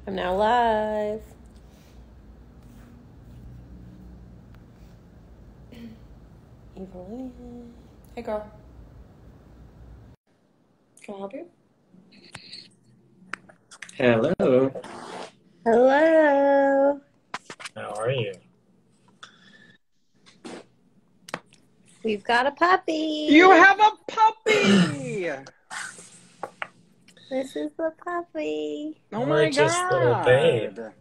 I'm now live. Yves-Olivier. Hey, girl. Can I help you? Hello. Hello. How are you? We've got a puppy. You have a puppy! This is the puppy. Oh my Gorgeous little babe. God.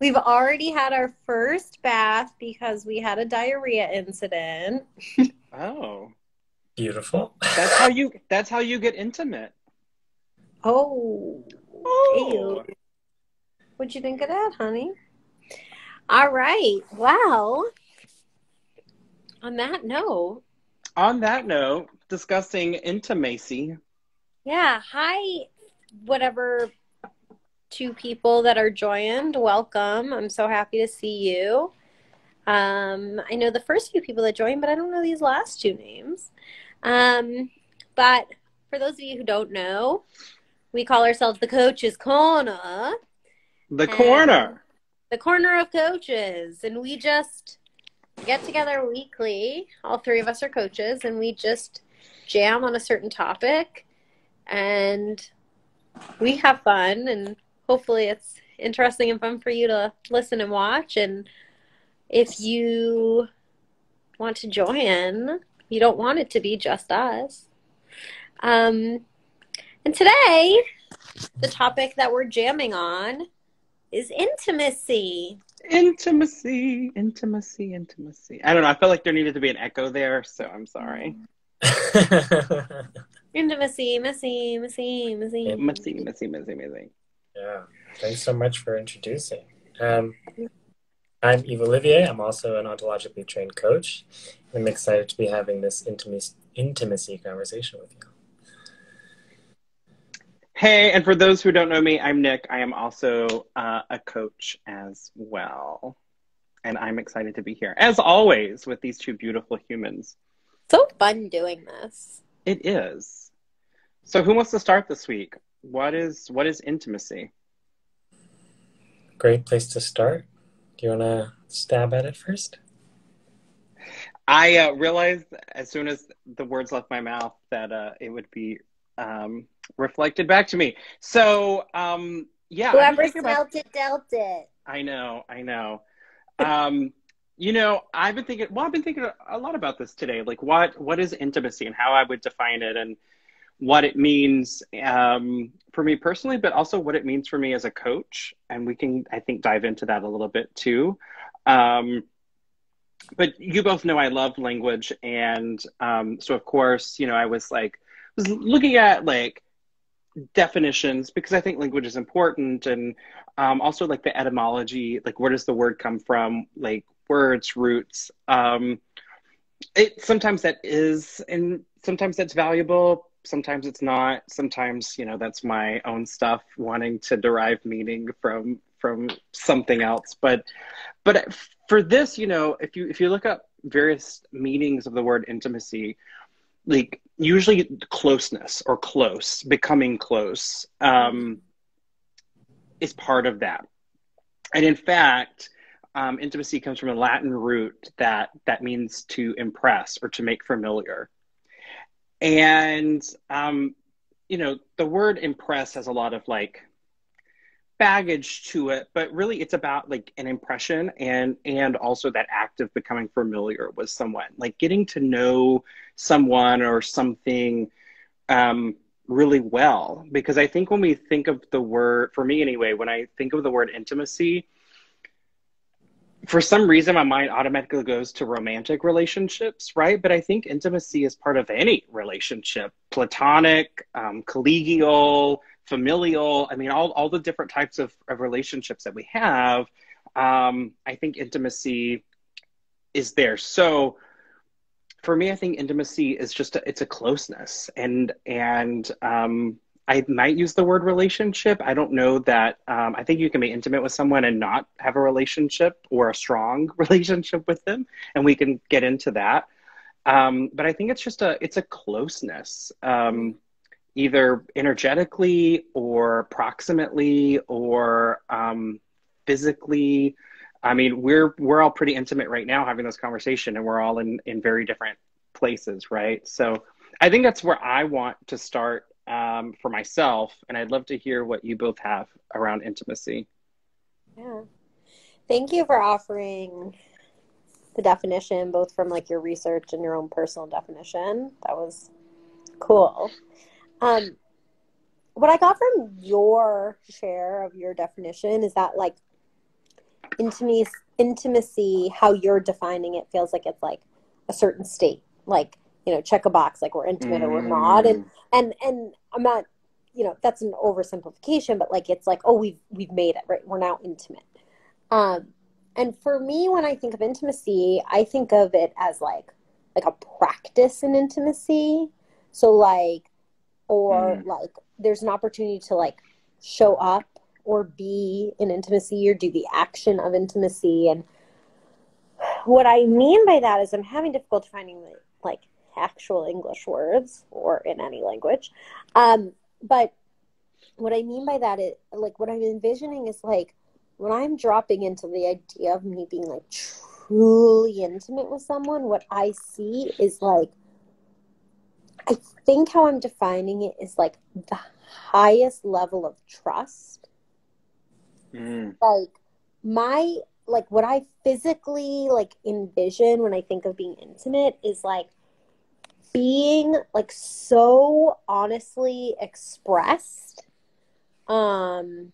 We've already had our first bath because we had a diarrhea incident. Oh. Beautiful. That's how you get intimate. Oh. Oh. Ew. What'd you think of that, honey? All right. Well, on that note. On that note, discussing intimacy. Yeah. Hi, whatever two people that are joined. Welcome. I'm so happy to see you. I know the first few people that joined, but I don't know these last two names. But for those of you who don't know, we call ourselves the Coach's Corner. The corner. The corner of coaches. And we just get together weekly. All three of us are coaches, and we just jam on a certain topic. And we have fun, and hopefully it's interesting and fun for you to listen and watch. And if you want to join, you don't want it to be just us. And today, the topic that we're jamming on is intimacy. Intimacy. I don't know. I felt like there needed to be an echo there, so I'm sorry. Intimacy, messy. Yeah. Thanks so much for introducing. I'm Yves-Olivier. I'm also an ontologically trained coach. I'm excited to be having this intimacy conversation with you. Hey, and for those who don't know me, I'm Nick. I am also a coach as well. And I'm excited to be here, as always, with these two beautiful humans. So fun doing this. It is. So who wants to start this week? What is intimacy? Great place to start. Do you want to stab at it first? I realized as soon as the words left my mouth that it would be reflected back to me. So, yeah. Whoever smelt it, dealt it. I know. I've been thinking a lot about this today. Like what is intimacy and how I would define it and what it means for me personally, but also what it means for me as a coach. And we can, I think, dive into that a little bit too. But you both know I love language. And so, of course, I was looking at definitions because I think language is important. And also like the etymology, like where does the word come from? Like words, roots. Sometimes that is, and sometimes that's valuable. Sometimes it's not. Sometimes, that's my own stuff wanting to derive meaning from something else. But for this, if you look up various meanings of the word intimacy, like usually closeness or close, becoming close, is part of that. And in fact, intimacy comes from a Latin root that means to impress or to make familiar. And, the word impress has a lot of baggage to it, but really it's about an impression and also that act of becoming familiar with someone, like getting to know someone or something really well. Because I think when we think of the word, for me anyway, when I think of the word intimacy, for some reason, my mind automatically goes to romantic relationships, right? But I think intimacy is part of any relationship, platonic, collegial, familial. I mean, all the different types of relationships that we have. I think intimacy is there. So for me, I think intimacy is just it's a closeness, and I might use the word relationship. I don't know that. I think you can be intimate with someone and not have a relationship or a strong relationship with them, and we can get into that. But I think it's just it's a closeness, either energetically or proximately or physically. I mean, we're all pretty intimate right now having this conversation, and we're all in very different places, right? So I think that's where I want to start for myself, and I'd love to hear what you both have around intimacy. Yeah. Thank you for offering the definition, both from like your research and your own personal definition. That was cool. What I got from your share of your definition is that like intimacy, how you're defining it feels like it's like a certain state, like, you know, check a box, like we're intimate or we're not. And I'm not, you know, that's an oversimplification, but like, it's like, oh, we've made it, right? We're now intimate. And for me, when I think of intimacy, I think of it as like a practice in intimacy. So like, or like there's an opportunity to like show up or be in intimacy or do the action of intimacy. And what I mean by that is I'm having difficulty finding like actual English words or in any language. But what I mean by that is like what I'm envisioning is like when I'm dropping into the idea of me being like truly intimate with someone, what I see is like, I think how I'm defining it is like the highest level of trust. Like what I physically like envision when I think of being intimate is like being like so honestly expressed, and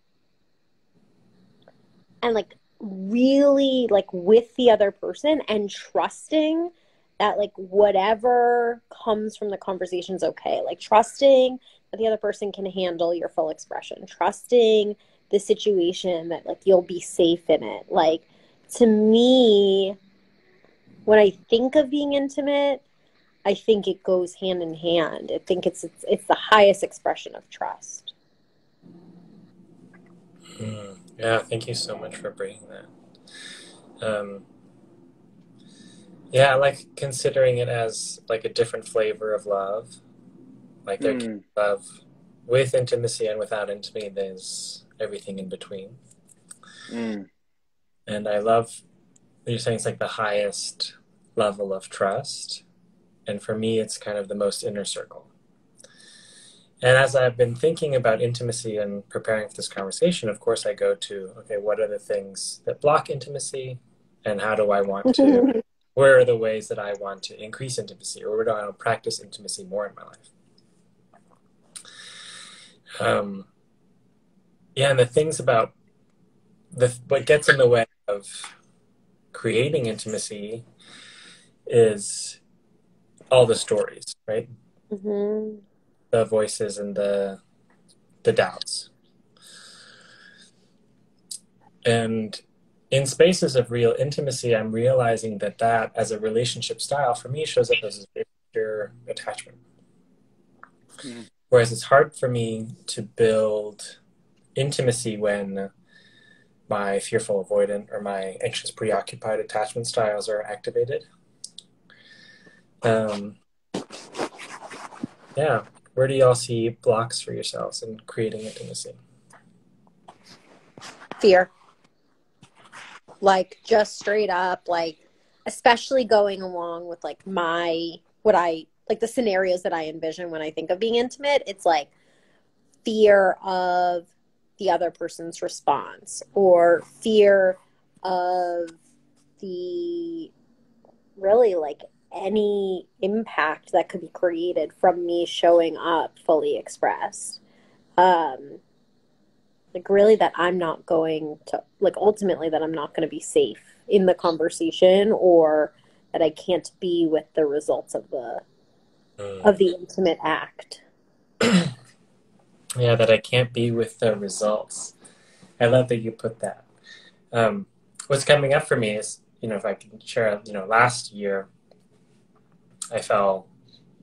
like really like with the other person and trusting that like whatever comes from the conversation is okay. Like trusting that the other person can handle your full expression, trusting the situation that like you'll be safe in it. Like to me, when I think of being intimate, I think it goes hand in hand. I think it's the highest expression of trust. Yeah, thank you so much for bringing that. Yeah, I like considering it as like a different flavor of love. Like there can be love with intimacy and without intimacy. There's everything in between. And I love what you're saying. It's like the highest level of trust. And for me, it's kind of the most inner circle. And as I've been thinking about intimacy and preparing for this conversation, of course, I go to, okay, what are the things that block intimacy? And how do I want to, where are the ways that I want to increase intimacy? Or where do I want to practice intimacy more in my life? Yeah, and the things about what gets in the way of creating intimacy is all the stories, right? The voices and the doubts. And in spaces of real intimacy, I'm realizing that as a relationship style for me shows up as a pure attachment. Whereas it's hard for me to build intimacy when my fearful avoidant or my anxious preoccupied attachment styles are activated. Yeah. Where do y'all see blocks for yourselves in creating intimacy? Fear. Like just straight up, like especially going along with like the scenarios that I envision when I think of being intimate, it's like fear of the other person's response or fear of the really like any impact that could be created from me showing up fully expressed. Like really that I'm not going to like ultimately that I'm not going to be safe in the conversation or that I can't be with the results of the intimate act. Yeah, that I can't be with the results. I love that you put that. What's coming up for me is, if I can share, last year I fell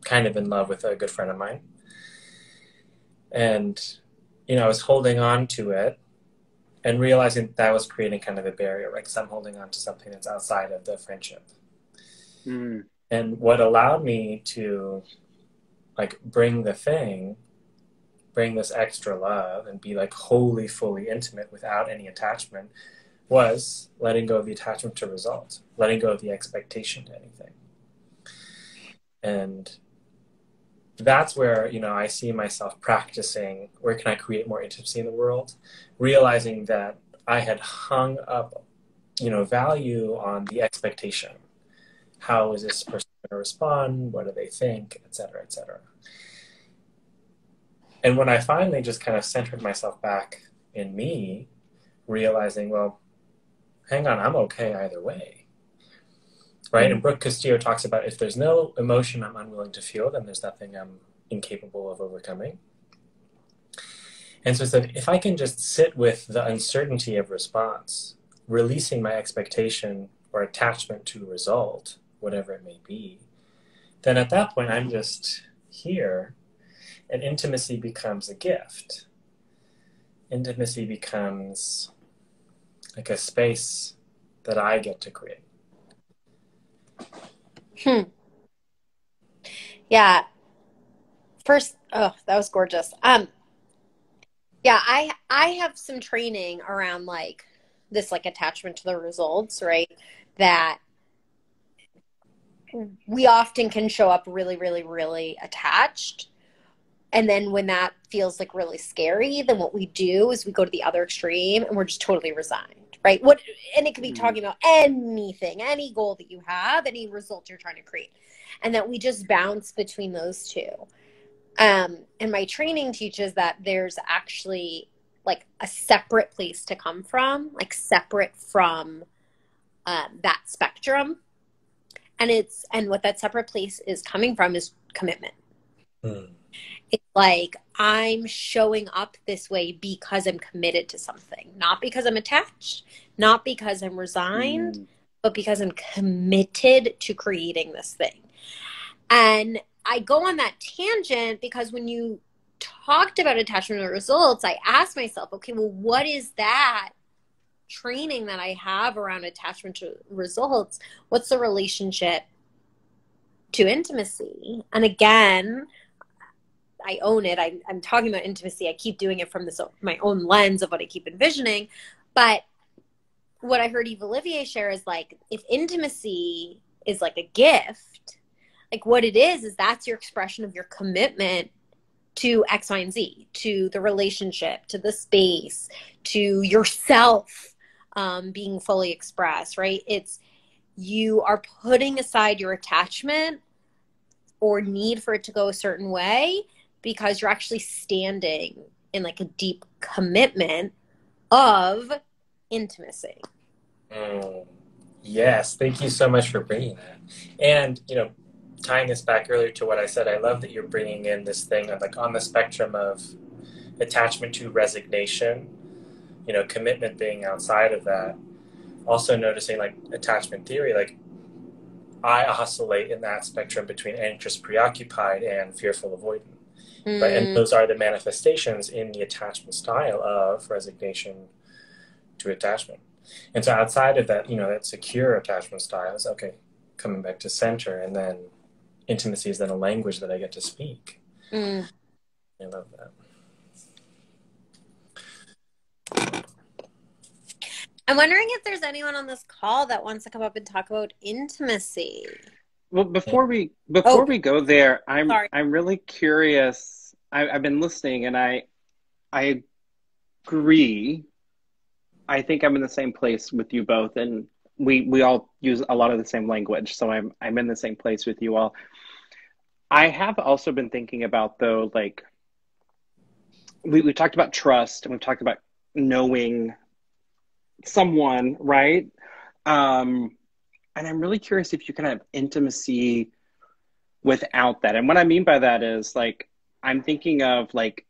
kind of in love with a good friend of mine. And, I was holding on to it and realizing that was creating kind of a barrier, right? Because I'm holding on to something that's outside of the friendship. And what allowed me to, like, bring the thing bring this extra love and be like wholly, fully intimate without any attachment was letting go of the attachment to result, letting go of the expectation to anything. And that's where, you know, I see myself practicing, where can I create more intimacy in the world, realizing that I had hung up, you know, value on the expectation. How is this person going to respond? What do they think? Et cetera, et cetera. And when I finally just kind of centered myself back in me, realizing, well, hang on, I'm okay either way. Right? And Brooke Castillo talks about if there's no emotion I'm unwilling to feel, then there's nothing I'm incapable of overcoming. And so it's that if I can just sit with the uncertainty of response, releasing my expectation or attachment to a result, whatever it may be, then at that point I'm just here, and intimacy becomes a gift. Intimacy becomes like a space that I get to create. Yeah. First, oh, that was gorgeous. Yeah, I have some training around like this, like attachment to the results, right? That we often can show up really, really, really attached. And then when that feels like really scary, then what we do is we go to the other extreme and we're just totally resigned, right? And it could be talking about anything, any goal that you have, any result you're trying to create. And that we just bounce between those two. And my training teaches that there's actually like a separate place to come from, like separate from that spectrum. And what that separate place is coming from is commitment. It's like I'm showing up this way because I'm committed to something, not because I'm attached, not because I'm resigned, but because I'm committed to creating this thing. And I go on that tangent because when you talked about attachment to results, I asked myself, okay, well, what is that training that I have around attachment to results? What's the relationship to intimacy? And again, I own it. I'm talking about intimacy. I keep doing it from my own lens of what I keep envisioning. But what I heard Yves-Olivier share is like, if intimacy is like a gift, like what it is that's your expression of your commitment to X, Y, and Z, to the relationship, to the space, to yourself being fully expressed, right? It's you are putting aside your attachment or need for it to go a certain way because you're actually standing in like a deep commitment of intimacy. Yes, thank you so much for bringing that. And, you know, tying this back earlier to what I said, I love that you're bringing in this thing of like on the spectrum of attachment to resignation, you know, commitment being outside of that. Also noticing like attachment theory, like I oscillate in that spectrum between anxious, preoccupied, and fearful, avoidant. Right? And those are the manifestations in the attachment style of resignation to attachment. And so outside of that, you know, that secure attachment style is, okay, coming back to center, and then intimacy is then a language that I get to speak. I love that. I'm wondering if there's anyone on this call that wants to come up and talk about intimacy. Well, before we go there, I'm really curious. I've been listening, and I agree. I think I'm in the same place with you both, and we all use a lot of the same language, so I'm in the same place with you all. I have also been thinking about, though, like we talked about trust, and we've talked about knowing someone, right? And I'm really curious if you can have intimacy without that. And what I mean by that is like, I'm thinking of like,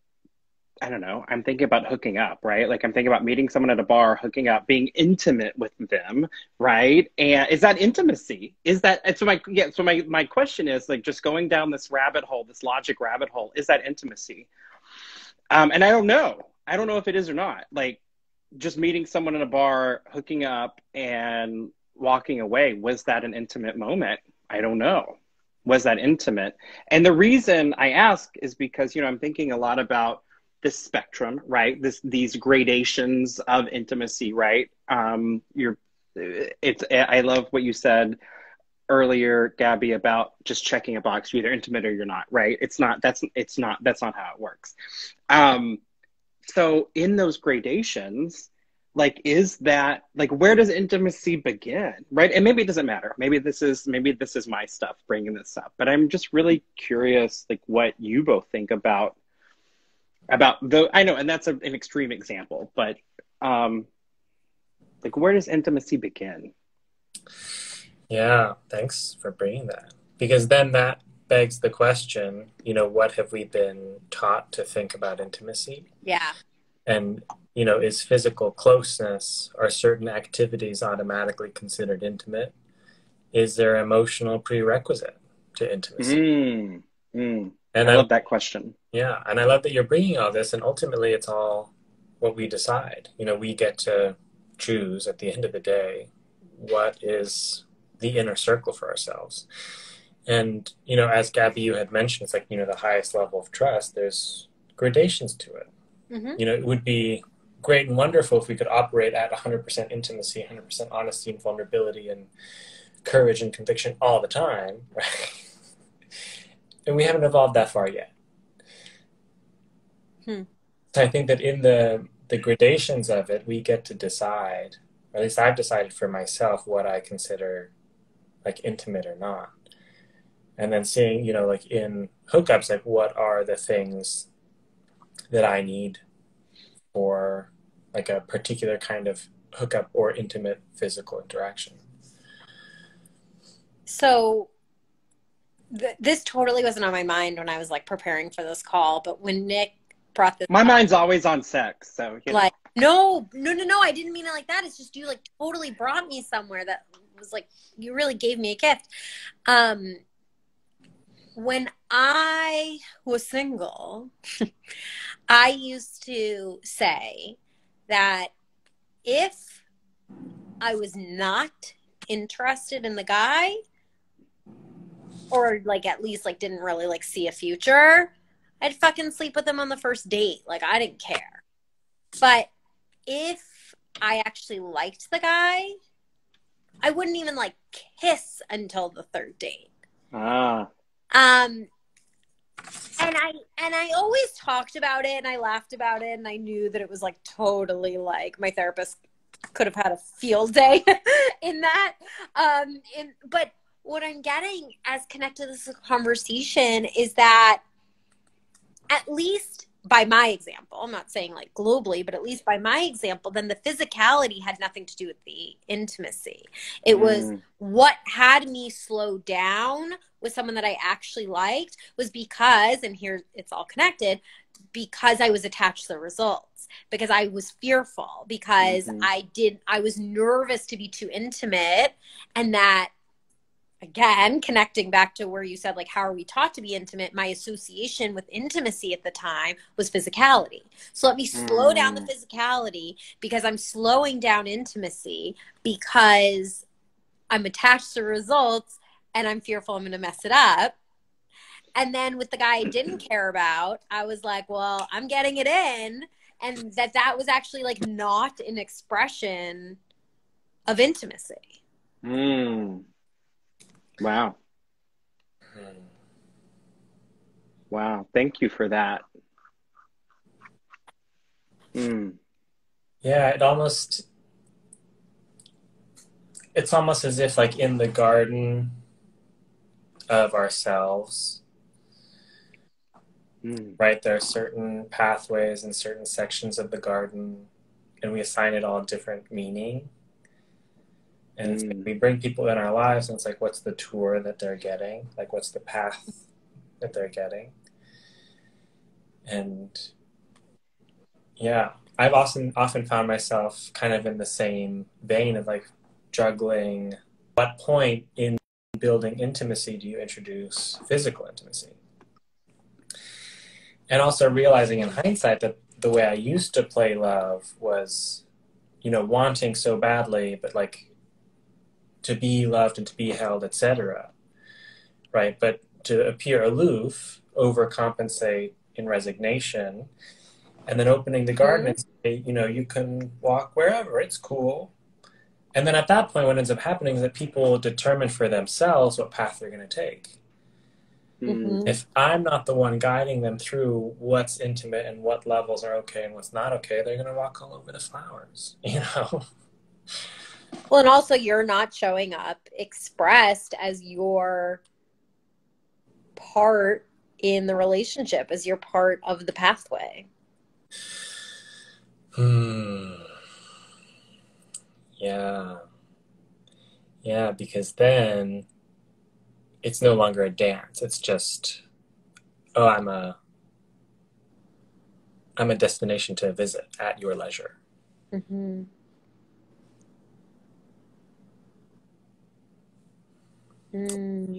I don't know, I'm thinking about hooking up, right? Like I'm thinking about meeting someone at a bar, hooking up, being intimate with them, right? And is that intimacy? Is that, so my question is like just going down this rabbit hole, this logic rabbit hole, is that intimacy? And I don't know if it is or not. Like just meeting someone in a bar, hooking up and walking away, was that an intimate moment? I don't know. Was that intimate? And the reason I ask is because, you know, I'm thinking a lot about this spectrum, right? These gradations of intimacy, right? I love what you said earlier, Gabby, about just checking a box. You're either intimate or you're not, right? That's not how it works. So in those gradations, like, is that, like, where does intimacy begin, right? And maybe it doesn't matter. Maybe this is my stuff bringing this up, but I'm just really curious, like, what you both think about the, I know, and that's an extreme example, but like, where does intimacy begin? Yeah, thanks for bringing that. Because then that begs the question, what have we been taught to think about intimacy? Yeah. And, is physical closeness, are certain activities automatically considered intimate? Is there emotional prerequisite to intimacy? And I love that question. Yeah, and I love that you're bringing all this, and ultimately it's all what we decide. We get to choose at the end of the day what is the inner circle for ourselves. And, as Gabby, you had mentioned, it's like, the highest level of trust, there's gradations to it. Mm-hmm. It would be great and wonderful if we could operate at 100% intimacy, 100% honesty and vulnerability and courage and conviction all the time, right? And we haven't evolved that far yet. So I think that in the gradations of it, we get to decide, or at least I've decided for myself, what I consider like intimate or not. And then seeing, like in hookups, like what are the things that I need for like a particular kind of hookup or intimate physical interaction. So this totally wasn't on my mind when I was like preparing for this call, but when Nick brought this my up, mind's always on sex, so like no, I didn't mean it like that. It's just you like totally brought me somewhere that was like, you really gave me a gift. When I was single, I used to say that if I was not interested in the guy, or like at least like didn't really like see a future, I'd fucking sleep with him on the first date. Like, I didn't care. But if I actually liked the guy, I wouldn't even like kiss until the third date. And I always talked about it and I laughed about it and I knew that it was like totally like my therapist could have had a field day in that. But what I'm getting as connected to this conversation is that, at least by my example, I'm not saying like globally, but at least by my example, then the physicality had nothing to do with the intimacy. It was what had me slow down with someone that I actually liked was because, and here it's all connected, because I was attached to the results, because I was fearful, because I was nervous to be too intimate, and that, again, connecting back to where you said, like, how are we taught to be intimate? My association with intimacy at the time was physicality. So let me slow down the physicality because I'm slowing down intimacy because I'm attached to results and I'm fearful I'm going to mess it up. And then with the guy I didn't care about, I was like, well, I'm getting it in. And that was actually like not an expression of intimacy. Wow. Wow. Thank you for that. Yeah, it's almost as if like in the garden of ourselves, right? There are certain pathways and certain sections of the garden, and we assign it all different meaning. And we bring people in our lives, and it's like, what's the tour that they're getting? Like, what's the path that they're getting? And yeah, I've often found myself kind of in the same vein of like juggling. What point in building intimacy do you introduce physical intimacy? And also realizing in hindsight that the way I used to play love was, wanting so badly, but like to be loved and to be held, etc. Right? But to appear aloof, overcompensate in resignation, and then opening the garden and say, you know, you can walk wherever, it's cool. And then at that point, what ends up happening is that people determine for themselves what path they're going to take. Mm-hmm. If I'm not the one guiding them through what's intimate and what levels are okay and what's not okay, they're going to walk all over the flowers, you know? Well, and also you're not showing up expressed as your part in the relationship, as your part of the pathway. Yeah. Yeah, because then it's no longer a dance. It's just, oh, I'm a destination to visit at your leisure. Mm-hmm.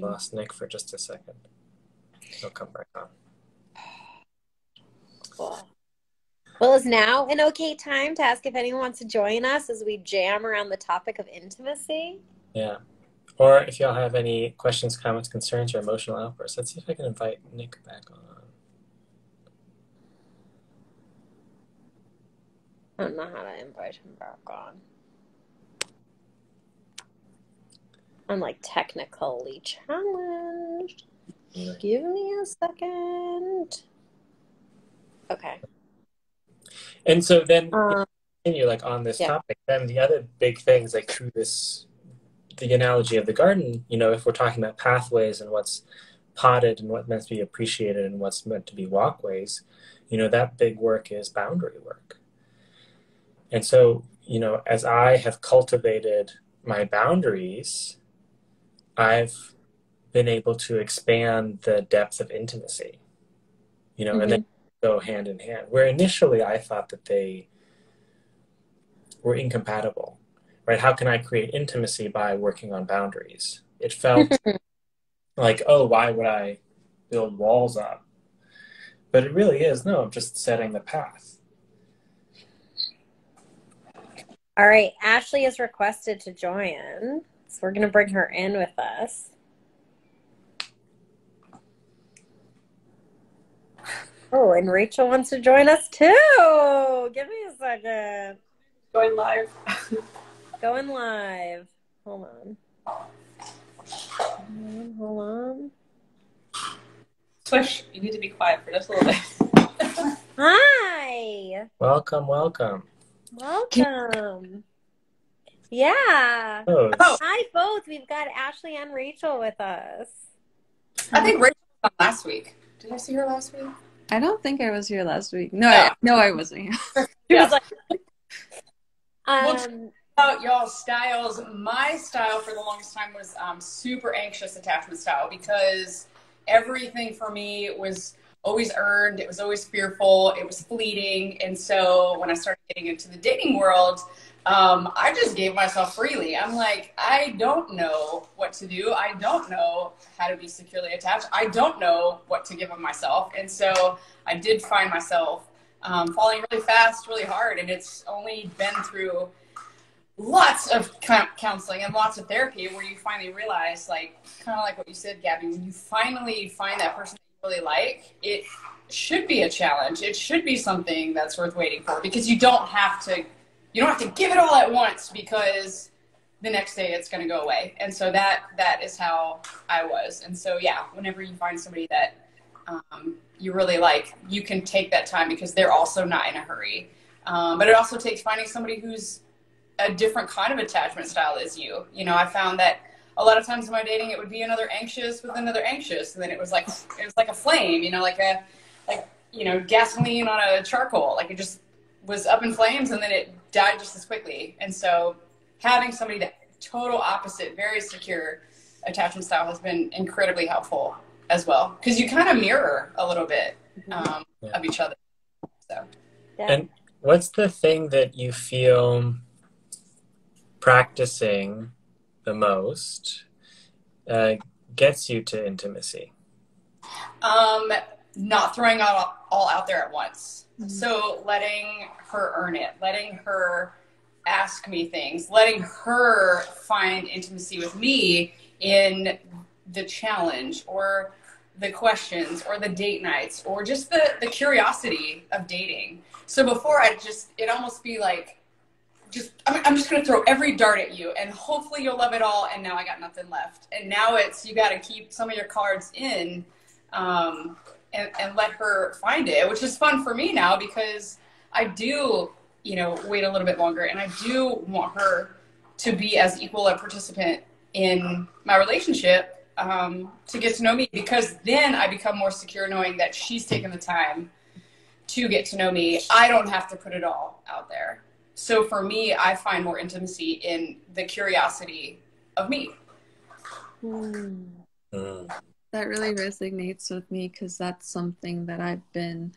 Lost Nick for just a second. He'll come back on. Cool. Well, is now an okay time to ask if anyone wants to join us as we jam around the topic of intimacy? Yeah. Or if y'all have any questions, comments, concerns, or emotional outbursts, let's see if I can invite Nick back on. I don't know how to invite him back on. I'm like technically challenged. Give me a second. Okay. And so then, continue like on this Yeah. topic, then the other big things like through this, the analogy of the garden, you know, if we're talking about pathways and what's potted and what's meant to be appreciated and what's meant to be walkways, you know, that big work is boundary work. And so, you know, as I have cultivated my boundaries, I've been able to expand the depth of intimacy, you know, and they go hand in hand. Where initially I thought that they were incompatible, right? How can I create intimacy by working on boundaries? It felt like, oh, why would I build walls up? But it really is, no, I'm just setting the path. All right. Ashley has requested to join, so we're going to bring her in with us. Oh, and Rachel wants to join us too. Give me a second. Going live. Going live. Hold on. Swish, you need to be quiet for just a little bit. Hi. Welcome. Yeah. Oh. Hi, both. We've got Ashley and Rachel with us. I think Rachel was on last week. Did I see her last week? I don't think I was here last week. No, I wasn't here. She was like, about y'all's styles. My style for the longest time was super anxious attachment style, because everything for me was always earned. It was always fearful. It was fleeting. And so when I started getting into the dating world, I just gave myself freely. I'm like, I don't know what to do. I don't know how to be securely attached. I don't know what to give of myself. And so I did find myself falling really fast, really hard. And it's only been through lots of counseling and lots of therapy where you finally realize, like, kind of like what you said, Gabby, when you finally find that person that you really like, it should be a challenge. It should be something that's worth waiting for, because you don't have to give it all at once, because the next day it's going to go away. And so that is how I was. And so, yeah, whenever you find somebody that you really like, you can take that time, because they're also not in a hurry. But it also takes finding somebody who's a different kind of attachment style as you. You know, I found that a lot of times in my dating, it would be another anxious with another anxious. And then it was like a flame, you know, gasoline on a charcoal. Like, it just was up in flames and then it died just as quickly. And so having somebody that total opposite, very secure attachment style has been incredibly helpful as well, because you kind of mirror a little bit of each other. So, and what's the thing that you feel practicing the most gets you to intimacy? Not throwing it all out there at once. Mm-hmm. So letting her earn it, letting her ask me things, letting her find intimacy with me in the challenge, or the questions or the date nights or just the curiosity of dating. So before it'd almost be like, I'm just going to throw every dart at you and hopefully you'll love it all. And now I got nothing left. And now you got to keep some of your cards in, and let her find it, which is fun for me now because I do, wait a little bit longer, and I do want her to be as equal a participant in my relationship, to get to know me, because then I become more secure knowing that she's taken the time to get to know me. I don't have to put it all out there. So for me, I find more intimacy in the curiosity of me. That really resonates with me because that's something that I've been,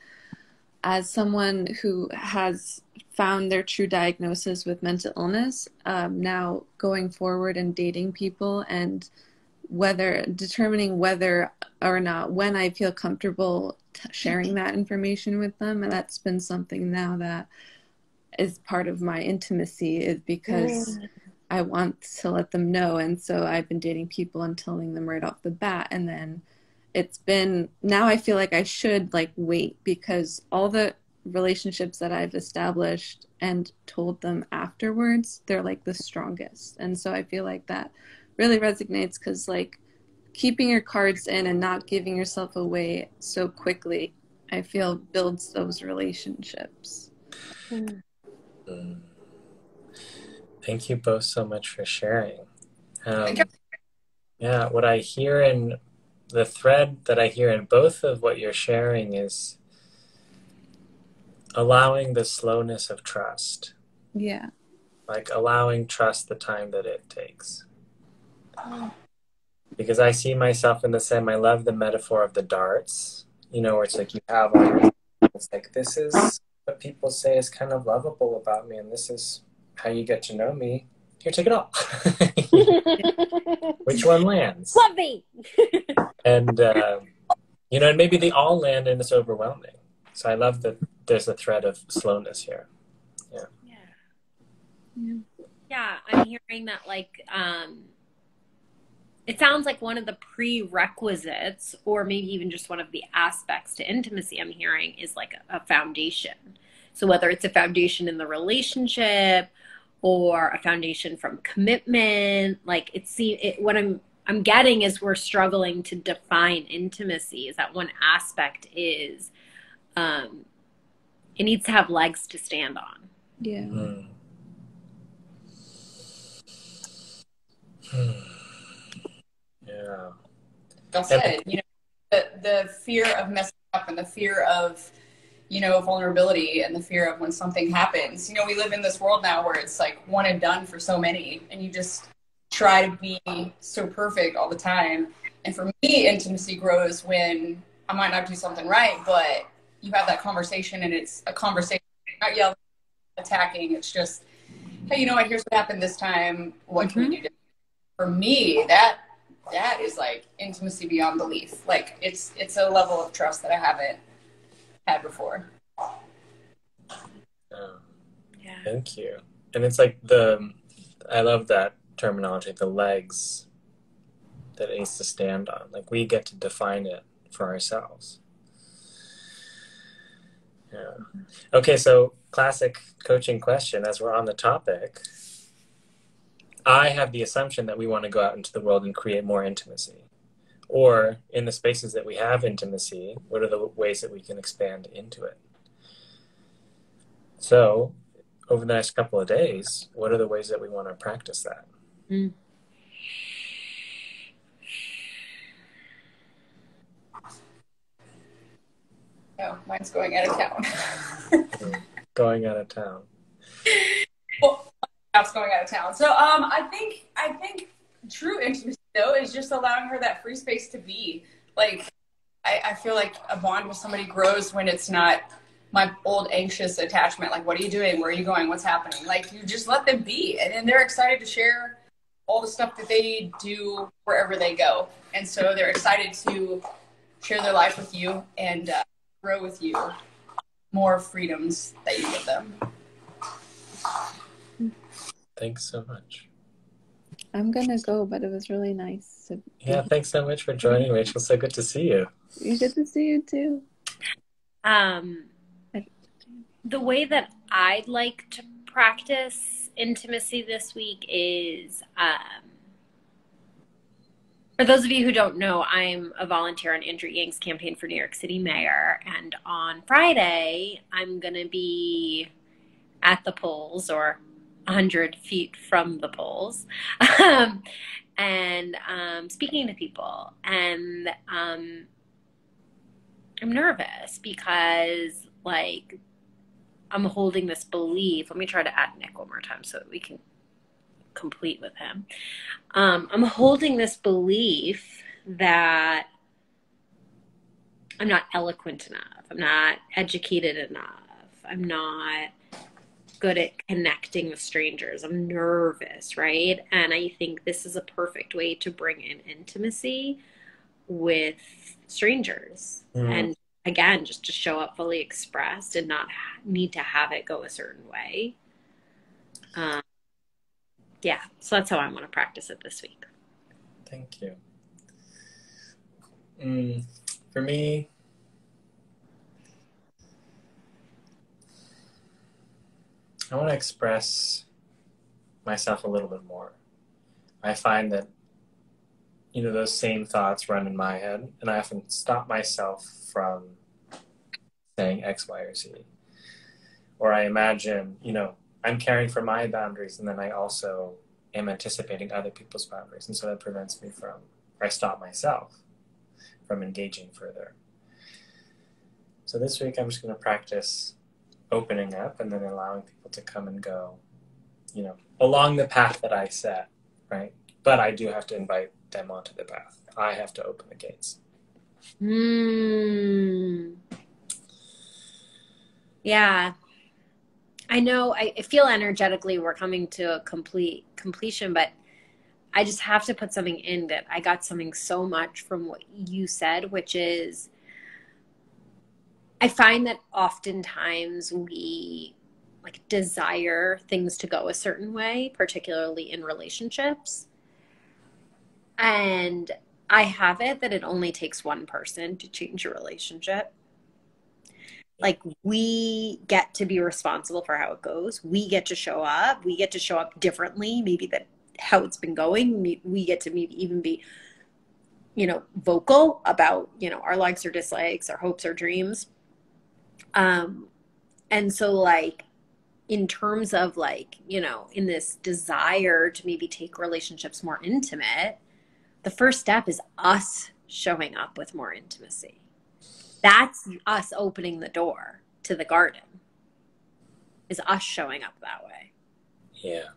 as someone who has found their true diagnosis with mental illness, now going forward and dating people and determining whether or not when I feel comfortable sharing that information with them. And that's been something now that is part of my intimacy, is because I want to let them know. And so I've been dating people and telling them right off the bat. And then now I feel like I should wait, because all the relationships that I've established and told them afterwards, they're the strongest. And so I feel like that really resonates, because keeping your cards in and not giving yourself away so quickly, I feel builds those relationships. Thank you both so much for sharing. Yeah, what I hear in the thread that I hear in both of what you're sharing is allowing the slowness of trust. Yeah. Allowing trust the time that it takes. Because I see myself in the same, I love the metaphor of the darts, where it's you have all your, it's this is what people say is kind of lovable about me, and this is how you get to know me. Here, take it all. Which one lands? Love me. And, and maybe they all land and it's overwhelming. So I love that there's a thread of slowness here. Yeah, I'm hearing that it sounds like one of the prerequisites, or maybe even just one of the aspects to intimacy I'm hearing, is a foundation. So whether it's a foundation in the relationship or a foundation from commitment, what I'm getting is we're struggling to define intimacy, is that one aspect is it needs to have legs to stand on. Yeah. Yeah. Well said. The fear of messing up and the fear of, vulnerability and the fear of when something happens. We live in this world now where it's one and done for so many, and you just try to be so perfect all the time. And for me, intimacy grows when I might not do something right, but you have that conversation, and it's a conversation, not yelling, attacking. It's just, hey, here's what happened this time. What can we do different? For me, that is intimacy beyond belief. It's a level of trust that I haven't had before. Thank you. And it's I love that terminology, the legs that it needs to stand on. We get to define it for ourselves. Yeah. Okay, so classic coaching question as we're on the topic. I have the assumption that we want to go out into the world and create more intimacy. Or in the spaces that we have intimacy, what are the ways that we can expand into it? So over the next couple of days, what are the ways that we want to practice that? No, mine's going out of town. Going out of town. Well, that's going out of town. So I think true intimacy though is just allowing her that free space to be. I feel like a bond with somebody grows when it's not my old anxious attachment. What are you doing? Where are you going? What's happening? You just let them be, and then they're excited to share all the stuff that they do wherever they go. And so they're excited to share their life with you and grow with you more freedoms that you give them. Thanks so much. I'm gonna go, but it was really nice to be Yeah, thanks so much for joining, Rachel. So good to see you. here. Good to see you too. The way that I'd like to practice intimacy this week is, for those of you who don't know, I'm a volunteer on Andrew Yang's campaign for New York City mayor. And on Friday, I'm going to be at the polls, or 100 feet from the polls, and speaking to people. And I'm nervous because, like, I'm holding this belief. Let me try to add Nick one more time so that we can complete with him. I'm holding this belief that I'm not eloquent enough. I'm not educated enough. I'm not good at connecting with strangers. I'm nervous, right? And I think this is a perfect way to bring in intimacy with strangers. And again, just to show up fully expressed and not need to have it go a certain way. Yeah, so that's how I want to practice it this week. Thank you. For me, I want to express myself a little bit more. I find that, those same thoughts run in my head, and I often stop myself from saying X, Y, or Z. Or I imagine, I'm caring for my boundaries, and then I also am anticipating other people's boundaries. And so that prevents me from, or I stop myself from engaging further. So this week I'm just going to practice opening up and then allowing people to come and go, along the path that I set, right? But I do have to invite them onto the path. I have to open the gates. Yeah. I know, I feel energetically we're coming to a completion, but I just have to put something in that I got something so much from what you said, which is I find that oftentimes we desire things to go a certain way, particularly in relationships. And I have it that it only takes one person to change a relationship. Like, we get to be responsible for how it goes. We get to show up. We get to show up differently, maybe than how it's been going. We get to maybe even be, vocal about, our likes or dislikes, our hopes or dreams. And so, in terms of in this desire to maybe take relationships more intimate, the first step is us showing up with more intimacy. That's us opening the door to the garden, is us showing up that way. Yeah.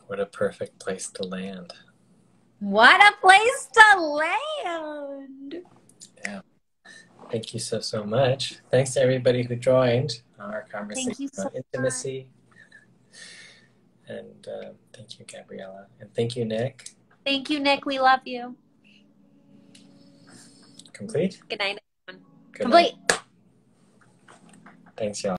What a perfect place to land. What a place to land. Yeah. Thank you so much. Thanks to everybody who joined our conversation on intimacy. And thank you, Gabriella. And thank you, Nick. Thank you, Nick. We love you. Complete? Good night, everyone. Good Complete. night. Thanks, y'all.